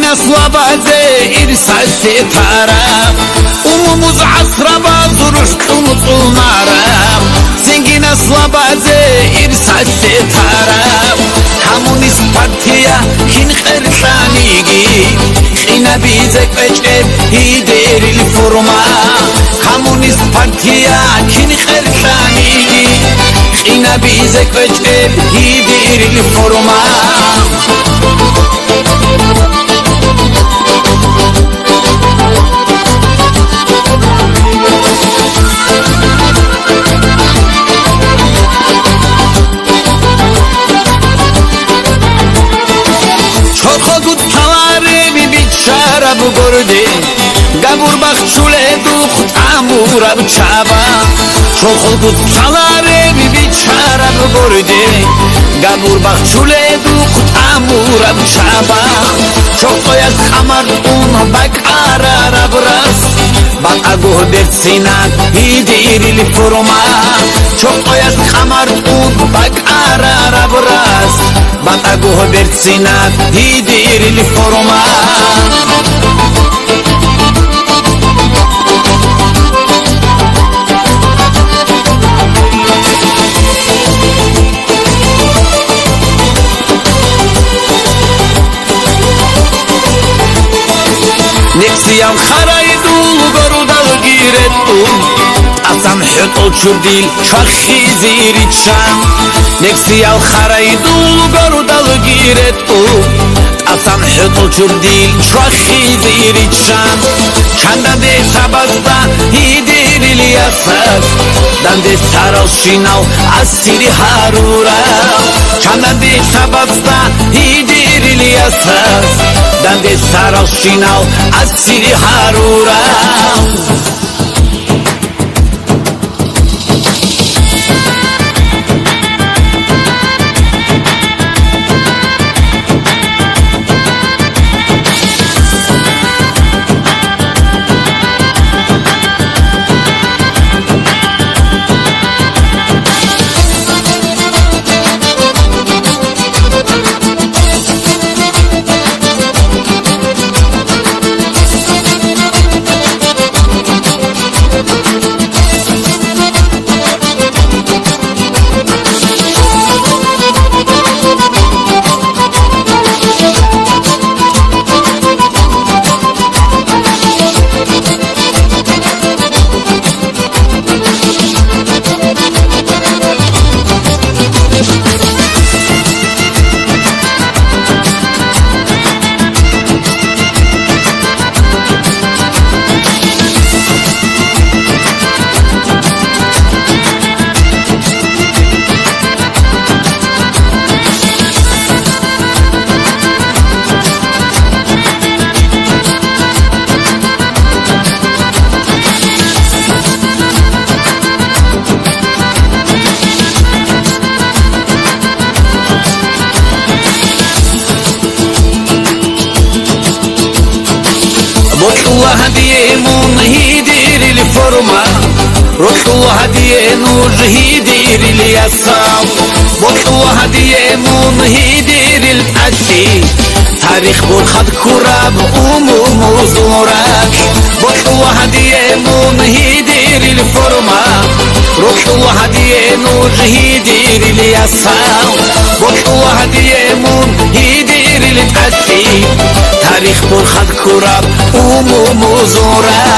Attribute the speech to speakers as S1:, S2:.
S1: لابازي إرسال تارا وموز عصر بازرش تمطو مارا زنجينا لابازي إرسال تارا هموني سبارتيا كين خرسانيجي خينا بيزك بجيب هيدير الفورما هموني سبارتيا كين خرسانيجي خينا بيزك بجيب هيدير الفورما گبور بخشوله دوخت امورا بچابا شخل بود سالاره بیچاره بگرده گبور بخشوله دوخت امورا بچابا شخل از خمر اون بکاره را برس بقا گوه برسینات هیدیری لفرما شخل از خمر اون بکاره را برس بقا گوه برسینات هیدیری لفرما نفسيام خرايدو وقرودو جيرتو أصام حطو شرديل شخي زيري تشام نفسيام خرايدو وقرودو جيرتو أصام حطو شرديل شخي زيري تشام چندا دي سبازدا هيديري لياساس دان دي ساروس شيناو أسيري هارورا چندا دي سبازدا هيديري لياساس دان دي ساروس شيناو أسيري هارورا الله هديه من هيدير الفورما روح الله هديه نور هيدير اليسام روح الله هديه من هيدير الأدي تاريخ برخد كراب وموزورك روح الله هديه من هيدير الفورما روح الله هديه نور هيدير اليسام روح الله هديه من هيدير الأدي تاريخ برخد كراب وموزورك